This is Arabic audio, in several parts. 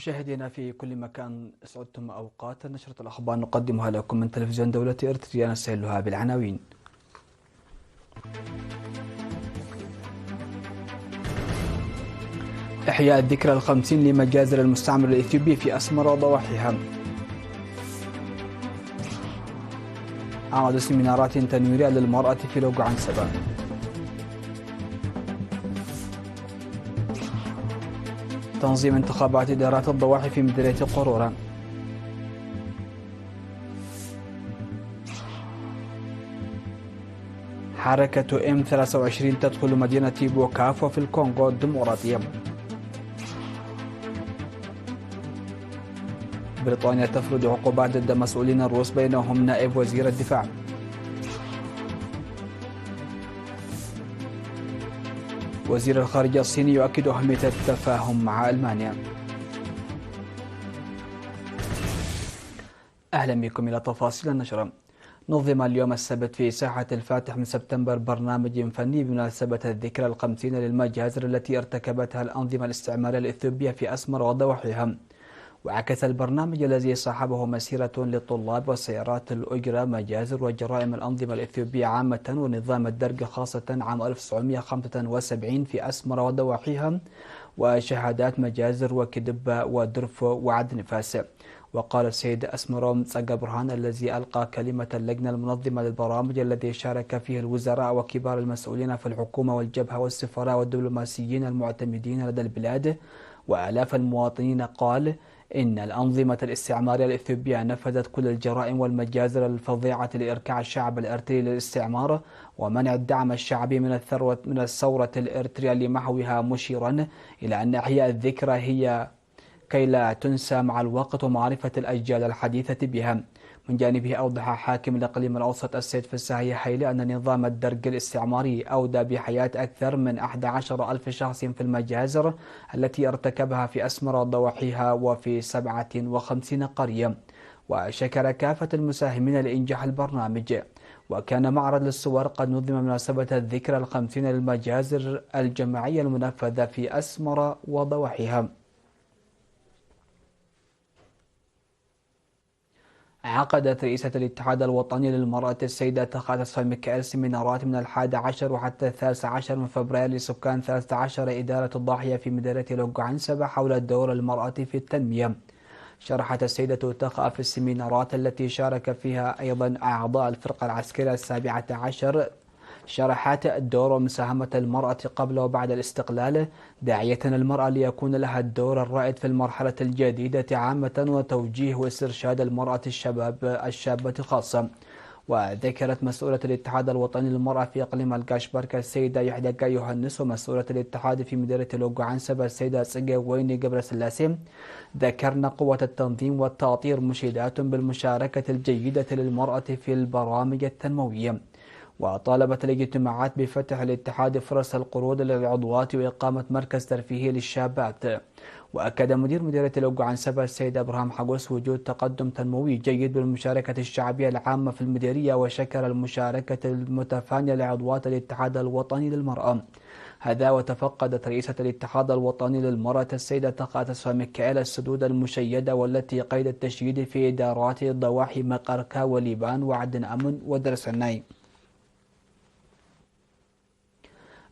مشاهدينا في كل مكان، اسعدتم اوقات نشرة الاخبار نقدمها لكم من تلفزيون دولة ارتريا، نسهلها بالعناوين. احياء الذكرى الخمسين لمجازر المستعمر الاثيوبي في اسمر وضواحيها. عقد سيمينارات تنويرية للمرأة في لوغو عنسبة. تنظيم انتخابات إدارات الضواحي في مديرية قرورة. حركة M23 تدخل مدينة بوكافو في الكونغو الديمقراطية. بريطانيا تفرض عقوبات ضد مسؤولين الروس بينهم نائب وزير الدفاع. وزير الخارجية الصيني يؤكد أهمية التفاهم مع ألمانيا. أهلا بكم إلى تفاصيل النشرة. نظم اليوم السبت في ساحة الفاتح من سبتمبر برنامج فني بمناسبة الذكرى الخمسين للمجازر التي ارتكبتها الأنظمة الاستعمارية الإثيوبية في أسمر وضواحيها. وعكس البرنامج الذي صاحبه مسيرة للطلاب وسيارات الأجرة مجازر وجرائم الأنظمة الإثيوبية عامة ونظام الدرج خاصة عام 1975 في أسمر وضواحيها، وشهادات مجازر وكدبة ودرفو وعدن فاس. وقال السيد أسمروم تساقا برهان الذي ألقى كلمة اللجنة المنظمة للبرامج الذي شارك فيه الوزراء وكبار المسؤولين في الحكومة والجبهة والسفراء والدبلوماسيين المعتمدين لدى البلاد وآلاف المواطنين، قال إن الأنظمة الاستعمارية الإثيوبية نفذت كل الجرائم والمجازر الفظيعة لإركاع الشعب الإرتري للاستعمار ومنع الدعم الشعبي من الثورة الإرترية لمحوها، مشيرا إلى أن إحياء الذكرى هي كي لا تنسى مع الوقت ومعرفة الأجيال الحديثة بها. من جانبه أوضح حاكم الإقليم الأوسط السيد فساهي حيلي أن نظام الدرج الاستعماري أودى بحياة أكثر من 11 ألف شخص في المجازر التي ارتكبها في أسمر وضواحيها وفي 57 قرية. وشكر كافة المساهمين لإنجاح البرنامج. وكان معرض للصور قد نظم مناسبة الذكرى الخمسين للمجازر الجماعية المنفذة في أسمر وضواحيها. عقدت رئيسة الاتحاد الوطني للمرأة السيدة تخاتص ميكائيل سيمينارات من 11 وحتى 13 من فبراير لسكان 13 إدارة الضاحية في مديرية لوغو عنسبة حول دور المرأة في التنمية. شرحت السيدة تخا في السيمينارات التي شارك فيها أيضا أعضاء الفرقة العسكرية 17 شرحت دور ومساهمة المرأة قبل وبعد الاستقلال، داعية المرأة ليكون لها الدور الرائد في المرحلة الجديدة عامة وتوجيه واسترشاد المرأة الشابة خاصة. وذكرت مسؤولة الاتحاد الوطني للمرأة في إقليم الكاشبركة السيدة يحدقا يوهنس ومسؤولة الاتحاد في مديرية لوغو عنسبة السيدة سيجا ويني قبر سلاسي ذكرن قوة التنظيم والتأطير مشيدات بالمشاركة الجيدة للمرأة في البرامج التنموية. وطالبت الاجتماعات بفتح الاتحاد فرص القروض للعضوات وإقامة مركز ترفيهي للشابات. وأكد مدير مديرية لوغو عنسبة السيد أبراهام حقوس وجود تقدم تنموي جيد بالمشاركة الشعبية العامة في المديرية، وشكر المشاركة المتفانية لعضوات الاتحاد الوطني للمرأة. هذا وتفقدت رئيسة الاتحاد الوطني للمرأة السيدة تخاتص ميكائيل السدود المشيدة والتي قيد التشييد في إدارات ضواحي مقركة وليبان وعدن أمن ودرسناي.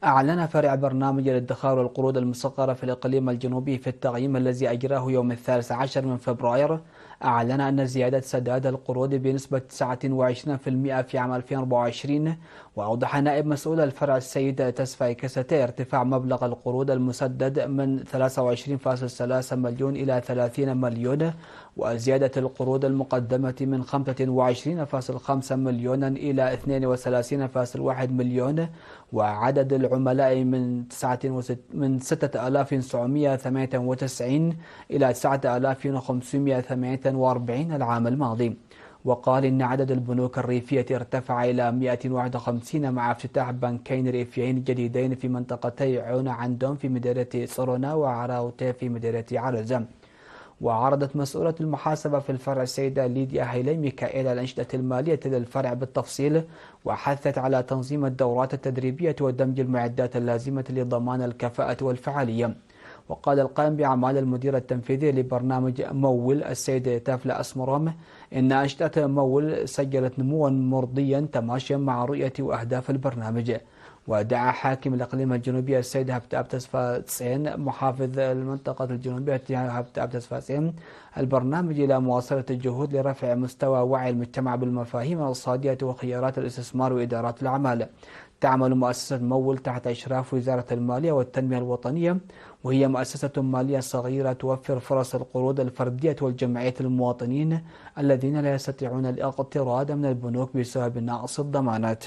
أعلن فرع برنامج الادخار والقروض المصغرة في الإقليم الجنوبي في التقييم الذي أجراه يوم 13 من فبراير، أعلن أن زيادة سداد القروض بنسبة 29% في عام 2024. وأوضح نائب مسؤول الفرع السيد تسفاي كستي ارتفاع مبلغ القروض المسدد من 23.3 مليون إلى 30 مليون، وزيادة القروض المقدمة من 25.5 مليون إلى 32.1 مليون، وعدد العملاء من 6998 إلى 9548 العام الماضي. وقال إن عدد البنوك الريفية ارتفع إلى 151 مع افتتاح بنكين ريفيين جديدين في منطقتي عونا عندهم في مديرية صرونا وعراوتي في مديرية عرزة. وعرضت مسؤولة المحاسبة في الفرع السيدة ليديا هيلي ميكائيل الأنشطة المالية للفرع بالتفصيل، وحثت على تنظيم الدورات التدريبية ودمج المعدات اللازمة لضمان الكفاءة والفعالية. وقال القائم بأعمال المدير التنفيذي لبرنامج مول السيد تافلا أسمرام إن أنشطة مول سجلت نموا مرضيا تماشيا مع رؤية وأهداف البرنامج. ودعا حاكم الإقليم الجنوبي السيد هبتاب تسفاسين محافظ المنطقة الجنوبية هبتاب تسفاسين البرنامج إلى مواصلة الجهود لرفع مستوى وعي المجتمع بالمفاهيم الاقتصادية وخيارات الاستثمار وإدارات الأعمال. تعمل مؤسسة مول تحت إشراف وزارة المالية والتنمية الوطنية، وهي مؤسسة مالية صغيرة توفر فرص القروض الفردية والجمعية للمواطنين الذين لا يستطيعون الاقتراض من البنوك بسبب نقص الضمانات.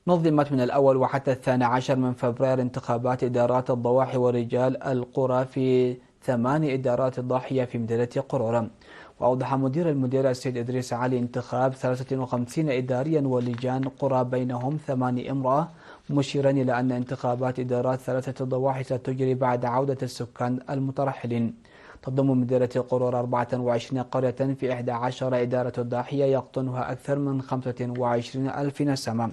نظمت من الأول وحتى 12 من فبراير انتخابات إدارات الضواحي ورجال القرى في 8 إدارات ضاحية في مدينة قرورة. وأوضح مدير المديرية السيد إدريس علي انتخاب 53 إداريا ولجان قرى بينهم 8 امرأة، مشيرا إلى أن انتخابات إدارات 3 ضواحي ستجري بعد عودة السكان المترحلين. تضم مديرية قرورة 24 قرية في 11 إدارة ضاحية يقطنها أكثر من 25 ألف نسمة.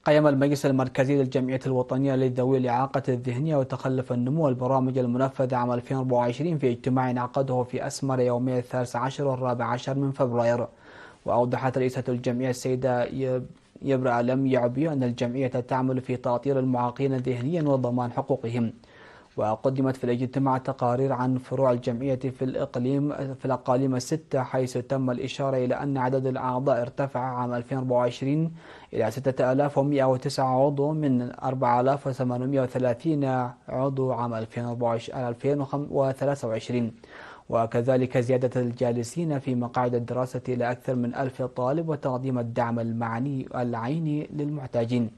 قيم المجلس المركزي للجمعية الوطنية لذوي الإعاقة الذهنية وتخلف النمو والبرامج المنفذة عام 2024 في اجتماع عقده في أسمر يومي 13 و14 من فبراير. وأوضحت رئيسة الجمعية السيدة يبرأ لم يعبي أن الجمعية تعمل في تأطير المعاقين ذهنيا وضمان حقوقهم. وقدمت في الاجتماع تقارير عن فروع الجمعية في الأقاليم الستة، حيث تم الإشارة إلى أن عدد الأعضاء ارتفع عام 2024 إلى 6109 عضو من 4830 عضو عام 2023، وكذلك زيادة الجالسين في مقاعد الدراسة إلى أكثر من 1000 طالب وتقديم الدعم العيني للمحتاجين.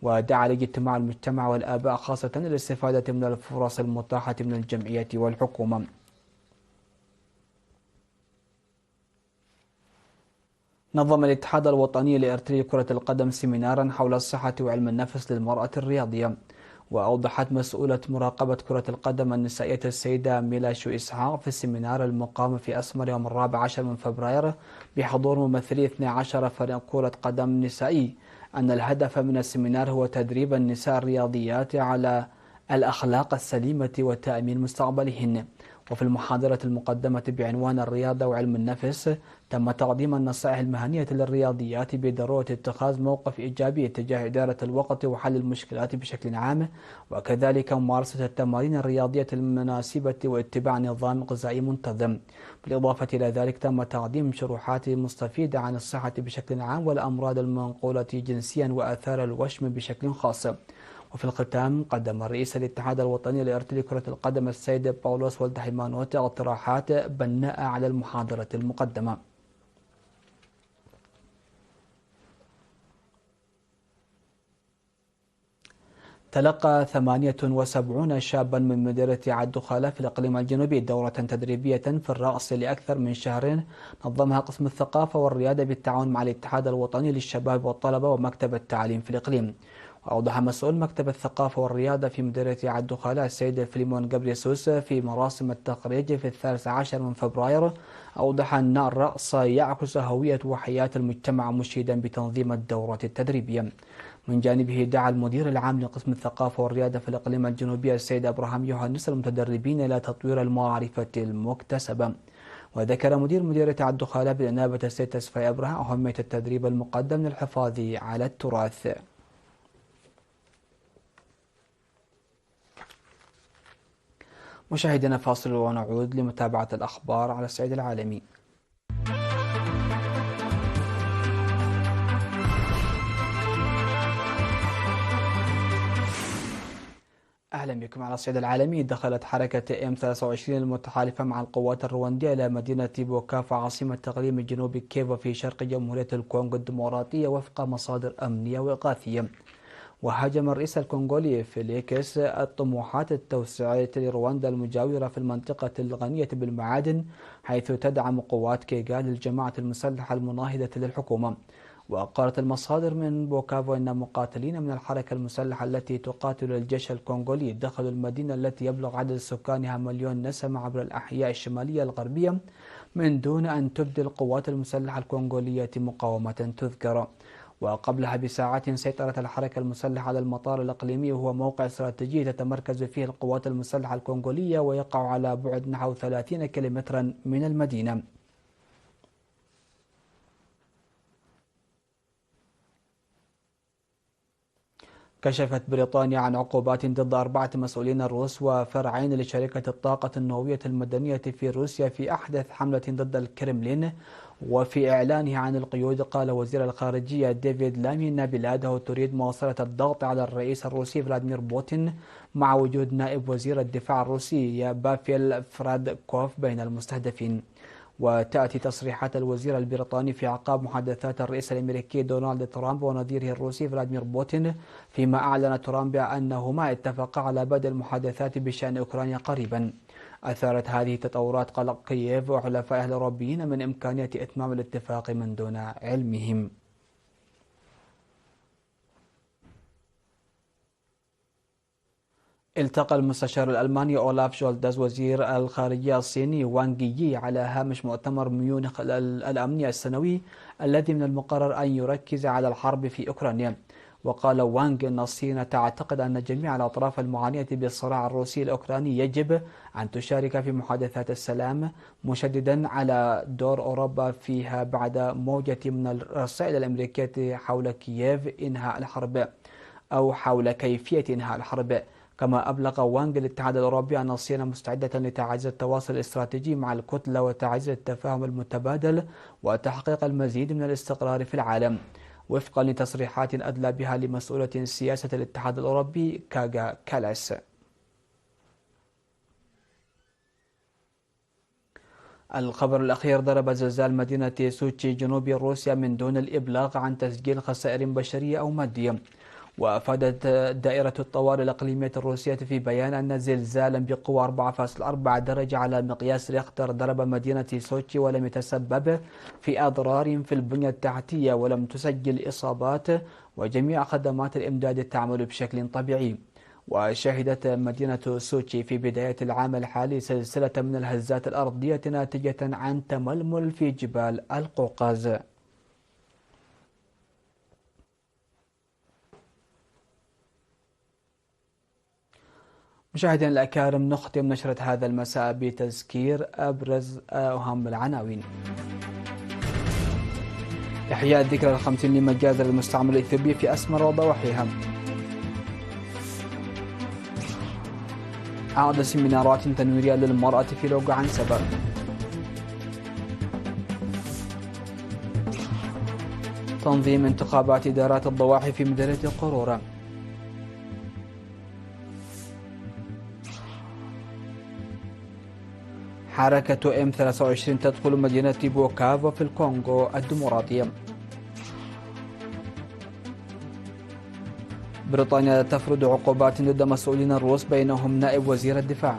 ودعا لاجتماع المجتمع والآباء خاصة للاستفادة من الفرص المتاحة من الجمعية والحكومة. نظم الاتحاد الوطني لإرتدي كرة القدم سيمينارا حول الصحة وعلم النفس للمرأة الرياضية. وأوضحت مسؤولة مراقبة كرة القدم النسائية السيدة ميلاشو إسحاق في السيمينار المقام في أسمر يوم 14 من فبراير بحضور ممثلي 12 فريق كرة قدم نسائي أن الهدف من السيمينار هو تدريب النساء الرياضيات على الأخلاق السليمة وتأمين مستقبلهن. وفي المحاضرة المقدمة بعنوان الرياضة وعلم النفس تم تقديم النصائح المهنية للرياضيات بضرورة اتخاذ موقف إيجابي تجاه إدارة الوقت وحل المشكلات بشكل عام، وكذلك ممارسة التمارين الرياضية المناسبة واتباع نظام غذائي منتظم. بالإضافة إلى ذلك تم تقديم شروحات مستفيدة عن الصحة بشكل عام والأمراض المنقولة جنسيا وآثار الوشم بشكل خاص. وفي الختام قدم رئيس الاتحاد الوطني لإرتدي كرة القدم السيد باولوس ولد حيمانوت اقتراحات بناءة على المحاضرة المقدمة. تلقى 78 شابا من مديرية عدخالة في الإقليم الجنوبي دورة تدريبية في الرقص لأكثر من شهر نظمها قسم الثقافة والريادة بالتعاون مع الاتحاد الوطني للشباب والطلبة ومكتب التعليم في الإقليم. وأوضح مسؤول مكتب الثقافة والريادة في مديرية عدخالة السيد فيليمون جابريسوس في مراسم التخريج في 13 من فبراير أوضح أن الرقص يعكس هوية وحياة المجتمع، مشيدا بتنظيم الدورات التدريبية. من جانبه دعا المدير العام لقسم الثقافة والريادة في الإقليم الجنوبي السيد أبراهام يوهانس المتدربين إلى تطوير المعرفة المكتسبة. وذكر مدير مديرية عدخالة بالإنابة السيد تسفي أبراهام أهمية التدريب المقدم للحفاظ على التراث. مشاهدينا فاصل ونعود لمتابعة الأخبار على الصعيد العالمي. أهلا بكم على الصعيد العالمي. دخلت حركة M23 المتحالفة مع القوات الرواندية إلى مدينة بوكافا عاصمة إقليم جنوب كيفا في شرق جمهورية الكونغو الديمقراطية وفق مصادر أمنية وإغاثية. وهاجم الرئيس الكونغولي فيليكس الطموحات التوسعية لرواندا المجاورة في المنطقة الغنية بالمعادن، حيث تدعم قوات كيغال الجماعة المسلحة المناهضة للحكومة. وقالت المصادر من بوكافو أن مقاتلين من الحركة المسلحة التي تقاتل الجيش الكونغولي دخلوا المدينة التي يبلغ عدد سكانها 1,000,000 نسمة عبر الأحياء الشمالية الغربية من دون أن تبدي القوات المسلحة الكونغولية مقاومة تذكر. وقبلها بساعات سيطرت الحركة المسلحة على المطار الإقليمي، وهو موقع استراتيجي تتمركز فيه القوات المسلحة الكونغولية، ويقع على بعد نحو 30 كيلومترا من المدينة. كشفت بريطانيا عن عقوبات ضد 4 مسؤولين روس وفرعين لشركة الطاقة النووية المدنية في روسيا في أحدث حملة ضد الكرملين. وفي إعلانه عن القيود، قال وزير الخارجية ديفيد لامي أن بلاده تريد مواصلة الضغط على الرئيس الروسي فلاديمير بوتين مع وجود نائب وزير الدفاع الروسي بافيل فرادكوف بين المستهدفين. وتأتي تصريحات الوزير البريطاني في أعقاب محادثات الرئيس الأمريكي دونالد ترامب ونظيره الروسي فلاديمير بوتين، فيما أعلن ترامب أنهما اتفقا على بدء المحادثات بشأن أوكرانيا قريبا. أثارت هذه التطورات قلق كييف وحلفائها الأوروبيين من إمكانية إتمام الاتفاق من دون علمهم. التقى المستشار الألماني أولاف شولدز وزير الخارجية الصيني وانغ يي على هامش مؤتمر ميونخ الأمني السنوي الذي من المقرر أن يركز على الحرب في أوكرانيا. وقال وانغ أن الصين تعتقد أن جميع الأطراف المعانية بالصراع الروسي الأوكراني يجب أن تشارك في محادثات السلام، مشددا على دور أوروبا فيها بعد موجة من الرسائل الأمريكية حول كييف إنهاء الحرب أو حول كيفية إنهاء الحرب. كما أبلغ وانغ الاتحاد الأوروبي أن الصين مستعدة لتعزيز التواصل الاستراتيجي مع الكتلة وتعزيز التفاهم المتبادل وتحقيق المزيد من الاستقرار في العالم، وفقا لتصريحات أدلى بها لمسؤولة سياسة الاتحاد الأوروبي كاغا كالاس. الخبر الأخير: ضرب زلزال مدينة سوتشي جنوب روسيا من دون الإبلاغ عن تسجيل خسائر بشرية أو مادية. وأفادت دائرة الطوارئ الإقليمية الروسية في بيان أن زلزالا بقوة 4.4 درجة على مقياس ريختر ضرب مدينة سوتشي، ولم يتسبب في أضرار في البنية التحتية، ولم تسجل إصابات، وجميع خدمات الإمداد تعمل بشكل طبيعي. وشهدت مدينة سوتشي في بداية العام الحالي سلسلة من الهزات الأرضية ناتجة عن تململ في جبال القوقاز. مشاهدينا الأكارم، نختم نشرة هذا المساء بتذكير أبرز أهم العناوين. إحياء الذكرى ال50 لمجازر المستعمر الإثيوبي في أسمر وضواحيها. عقد سيمينارات تنويرية للمرأة في لوغو عنسبة. تنظيم انتخابات إدارات الضواحي في مدينة قرورة. حركة M23 تدخل مدينة بوكافو في الكونغو الديمقراطية. بريطانيا تفرض عقوبات ضد مسؤولين الروس بينهم نائب وزير الدفاع.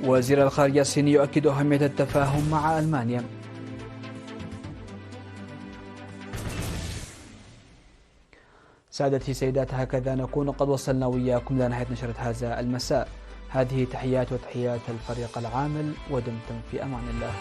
وزير الخارجية الصيني يؤكد أهمية التفاهم مع ألمانيا. سادتي سيدات، هكذا نكون قد وصلنا وإياكم لنهاية نشرة هذا المساء. هذه تحيات وتحيات الفريق العامل، ودمتم في أمان الله.